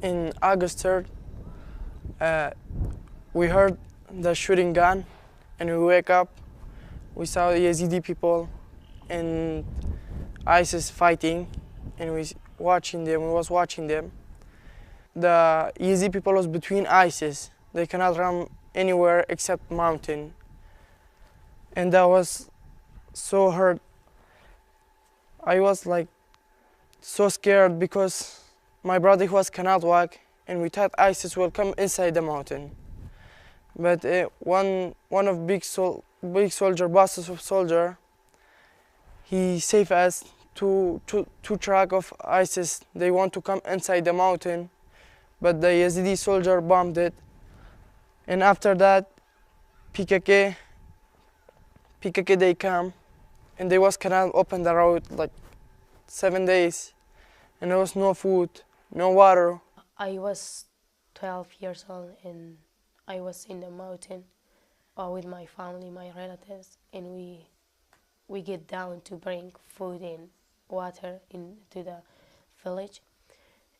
in August 3rd, we heard the shooting gun, and we wake up. We saw Yazidi people and ISIS fighting, and we was watching them. The Yazidi people was between ISIS. They cannot run anywhere except mountain. And that was so hurt. I was like so scared because my brother cannot walk, and we thought ISIS will come inside the mountain. But one of big soldier, bosses of soldier, he saved us. Two truck of ISIS, they want to come inside the mountain, but the Yazidi soldier bombed it. And after that, PKK they come, and they cannot open the road like 7 days, and there was no food, no water. I was 12 years old, and I was in the mountain with my family, my relatives, and we get down to bring food and water into the village.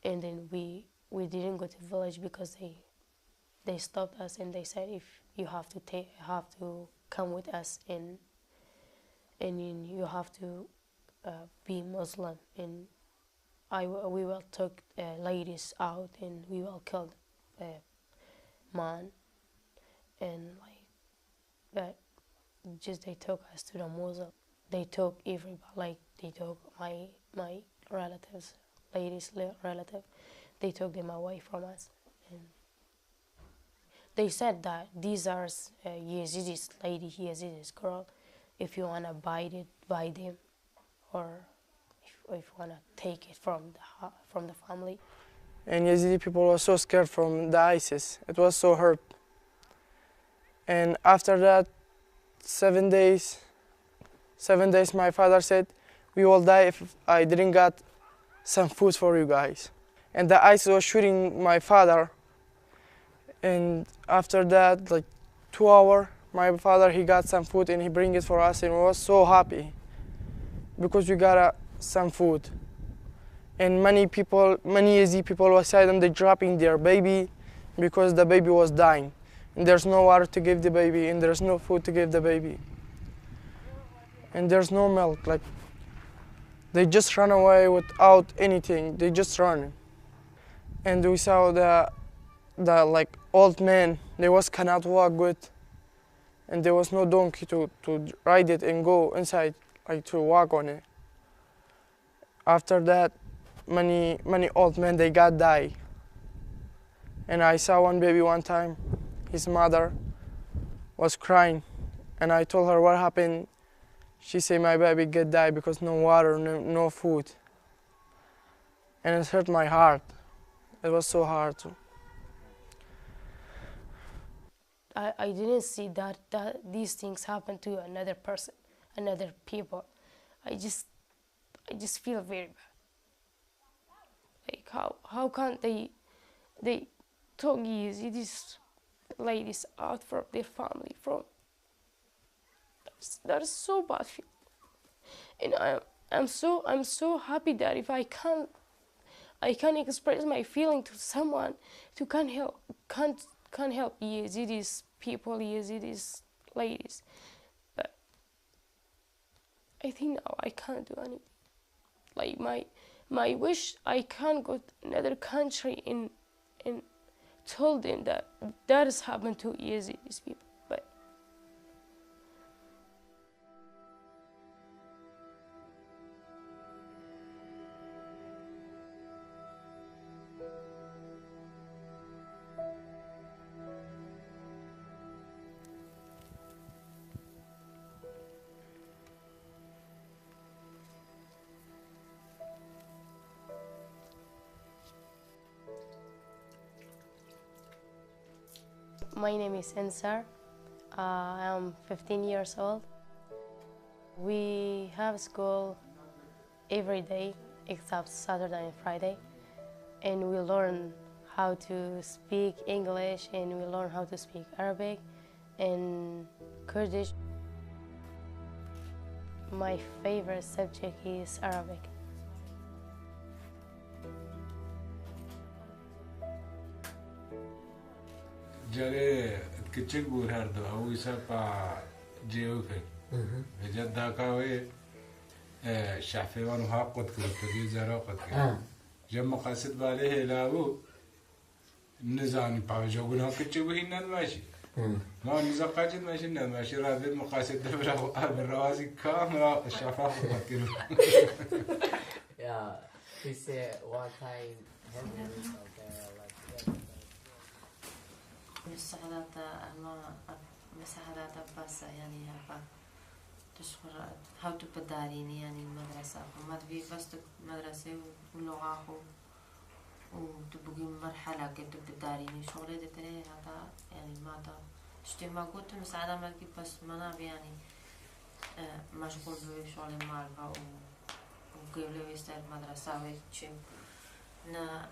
And then we didn't go to the village because they stopped us, and they said, if you have to come with us, and you have to be Muslim, and we will take ladies out, and we will kill man, and like that. Just they took us to the Muslim. They took everybody, like they took my relatives, ladies relative. They took them away from us, and they said that these are Yazidis lady, Yazidis girl. If you wanna buy them, or if you wanna take it from the family. And Yazidi people were so scared from the ISIS. It was so hurt. And after that, 7 days, my father said, we will die if I didn't get some food for you guys. And the ISIS was shooting my father. And after that, like 2 hours, my father, he got some food, and he bring it for us, and we was so happy because we got some food. And many Yazidi people were silent, they dropping their baby because the baby was dying. And there's no water to give the baby, and there's no food to give the baby. And there's no milk. Like, they just run away without anything. They just run. And we saw the like old men, they cannot walk good. And there was no donkey to ride it and go inside, like to walk on it. After that, many old men, they got die. And I saw one baby one time, his mother was crying, and I told her what happened. She said my baby get die because no water, no food. And it hurt my heart. It was so hard too. I didn't see that these things happen to another person, another people. I just feel very bad. Like how can they took these ladies out from their family, from that is so bad feel. And I'm so happy that if I can express my feeling to someone to can help Yazidis people, Yazidis ladies. But I think now I can't do anything. Like my wish, I can go to another country and told them that has happened to Yazidis people. But my name is Ensar. I'm 15 years old. We have school every day except Saturday and Friday, and we learn how to speak English, and we learn how to speak Arabic and Kurdish. My favorite subject is Arabic. جري كتشك بور هردو أو يسابع جيوفك جد داكاوي الشعفي وانو قد كرتو زارو قد كرتو جمع قاسد باليه لاو نزاني باوجوغنا كتشك بهنا ماشي ما نزا قاجد ماشي ماشي رابط مقاسد دبرا بالرواسي كامرا الشفاف قد كرتو Yeah, he said one time مساعدات بس يعني هبا تشكر how to بداريني يعني المدرسة وما تبي بس مدرسة ولغة وتبقي مرحلة كده بداريني شغلي ده ترى هذا يعني ما ده تشتي ما قلت مساعدة ما كي بس ما نبي يعني مشغول بشغل مالبا وقبل يستعد مدرسة ويتشي نا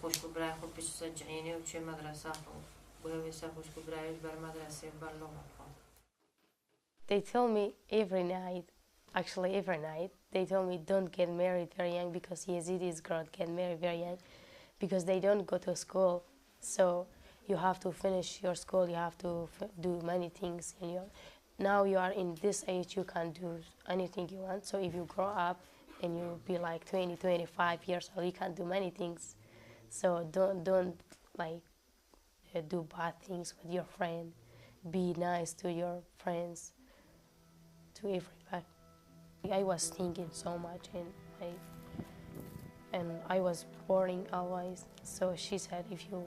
خوش كبراي خو بيش سجعيني وشي مدرسة They tell me every night, actually every night, they tell me don't get married very young because Yazidis girls get married very young because they don't go to school. So you have to finish your school, you have to do many things. Now you are in this age, you can do anything you want. So if you grow up and you be like 20, 25 years old, you can do many things. So don't like do bad things with your friend. Be nice to your friends, to everybody. I was thinking so much and I was boring always. So she said, if you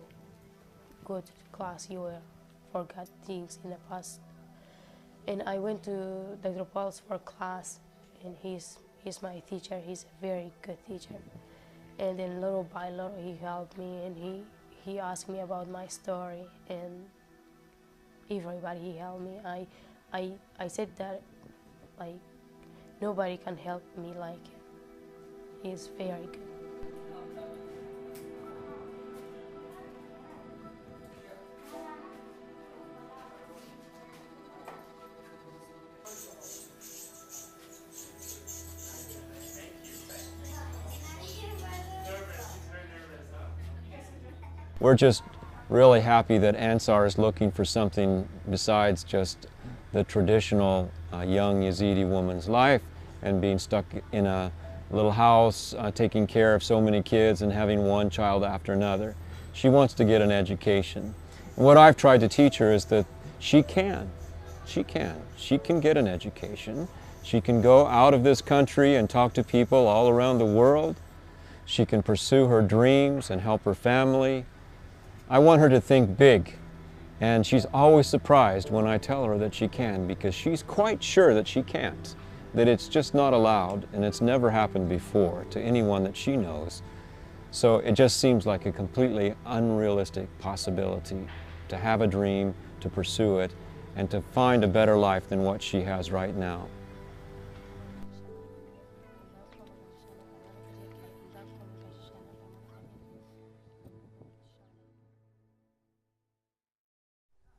go to the class, you will forget things in the past. And I went to Dr. Paul's for class, and he's my teacher. He's a very good teacher. And then little by little, he helped me, and he asked me about my story, and everybody he helped me. I said that like nobody can help me like him. He's very good. We're just really happy that Ansar is looking for something besides just the traditional young Yazidi woman's life and being stuck in a little house, taking care of so many kids and having one child after another. She wants to get an education. And what I've tried to teach her is that she can get an education. She can go out of this country and talk to people all around the world. She can pursue her dreams and help her family. I want her to think big, and she's always surprised when I tell her that she can, because she's quite sure that she can't, that it's just not allowed, and it's never happened before to anyone that she knows. So it just seems like a completely unrealistic possibility to have a dream, to pursue it, and to find a better life than what she has right now.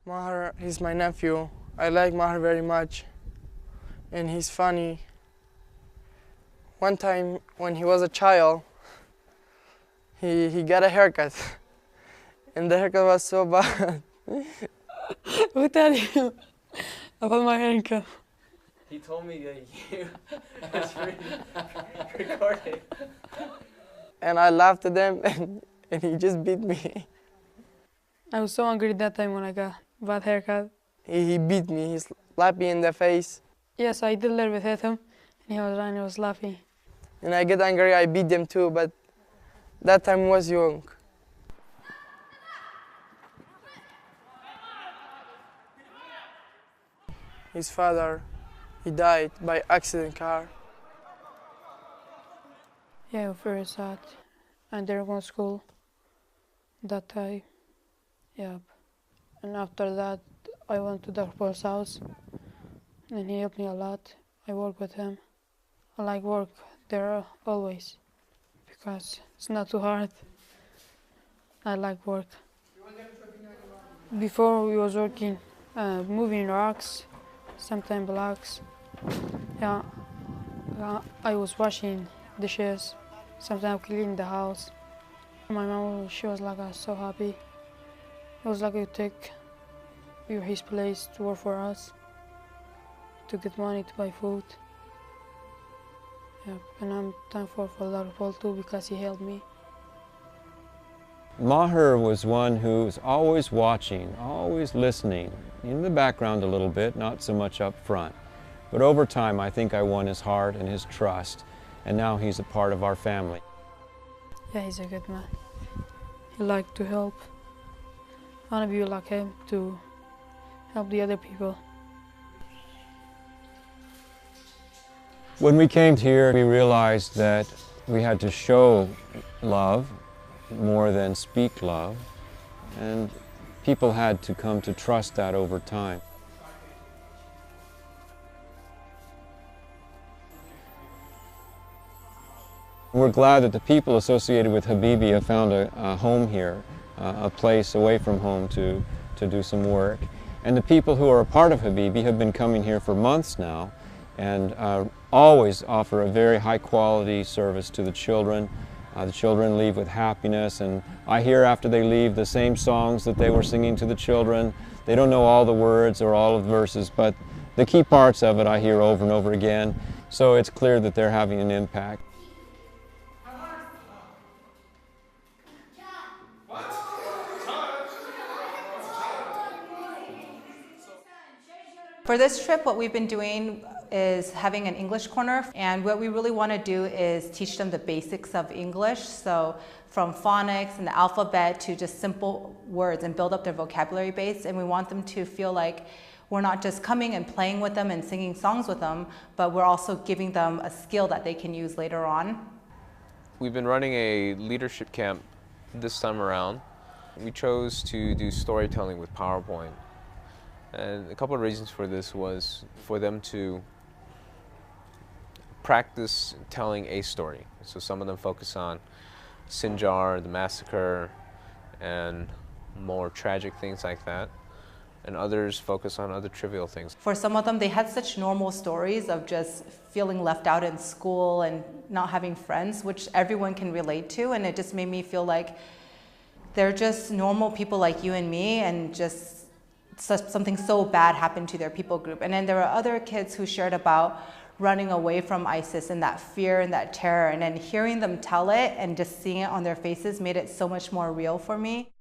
Maher, he's my nephew. I like Maher very much, and he's funny. One time when he was a child, he got a haircut, and the haircut was so bad. Who tell you about my haircut? He told me that you was recording. And I laughed at him, and he just beat me. I was so angry that time when I got bad haircut. He beat me, he slapped me in the face. Yes, I did a little bit hit him, and he was running, he was laughing. And I get angry, I beat them too, but that time was young. His father, he died by accident car. Yeah, very sad. And they're going to school that time. Yeah. And after that, I went to Dr. Paul's house, and he helped me a lot. I work with him. I like work there always, because it's not too hard. I like work. Before we was working, moving rocks, sometimes blocks. Yeah, I was washing dishes, sometimes cleaning the house. My mom, she was like so happy. He was like, you take his place to work for us, to get money to buy food. Yeah, and I'm thankful for that people too because he helped me. Maher was one who was always watching, always listening, in the background a little bit, not so much up front. But over time, I think I won his heart and his trust, and now he's a part of our family. Yeah, he's a good man. He likes to help. I want to be like him to help the other people. When we came here, we realized that we had to show love more than speak love, and people had to come to trust that over time. We're glad that the people associated with Habibi have found a home here, a place away from home to do some work. And the people who are a part of Habibi have been coming here for months now and always offer a very high quality service to the children. The children leave with happiness, and I hear after they leave the same songs that they were singing to the children. They don't know all the words or all of the verses, but the key parts of it I hear over and over again. So it's clear that they're having an impact. For this trip, what we've been doing is having an English corner, and what we really want to do is teach them the basics of English, so from phonics and the alphabet to just simple words, and build up their vocabulary base. And we want them to feel like we're not just coming and playing with them and singing songs with them, but we're also giving them a skill that they can use later on. We've been running a leadership camp this time around. We chose to do storytelling with PowerPoint. And a couple of reasons for this was for them to practice telling a story. So some of them focus on Sinjar, the massacre, and more tragic things like that. And others focus on other trivial things. For some of them, they had such normal stories of just feeling left out in school and not having friends, which everyone can relate to. And it just made me feel like they're just normal people like you and me, and just something so bad happened to their people group. And then there were other kids who shared about running away from ISIS and that fear and that terror, and then hearing them tell it and just seeing it on their faces made it so much more real for me.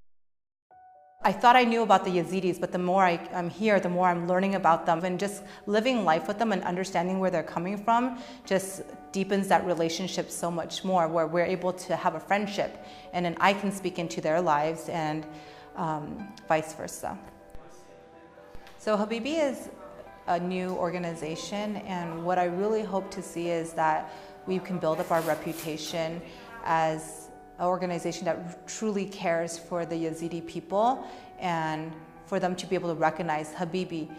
I thought I knew about the Yazidis, but the more I'm here, the more I'm learning about them, and just living life with them and understanding where they're coming from just deepens that relationship so much more, where we're able to have a friendship, and then I can speak into their lives, and vice versa. So Habibi is a new organization, and what I really hope to see is that we can build up our reputation as an organization that truly cares for the Yazidi people, and for them to be able to recognize Habibi,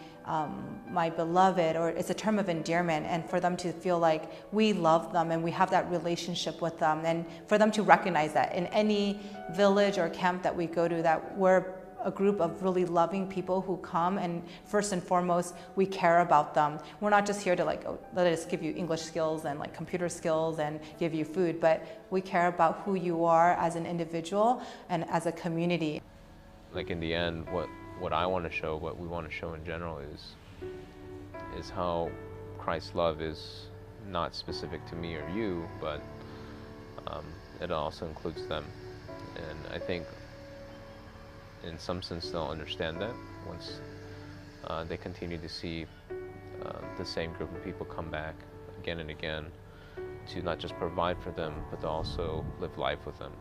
my beloved, or it's a term of endearment, and for them to feel like we love them and we have that relationship with them, and for them to recognize that in any village or camp that we go to, that we're a group of really loving people who come, and first and foremost, we care about them. We're not just here to like, oh, let us give you English skills and like computer skills and give you food, but we care about who you are as an individual and as a community. Like in the end, what I want to show, what we want to show in general is how Christ's love is not specific to me or you, but it also includes them. And I think in some sense they'll understand that once they continue to see the same group of people come back again and again to not just provide for them, but to also live life with them.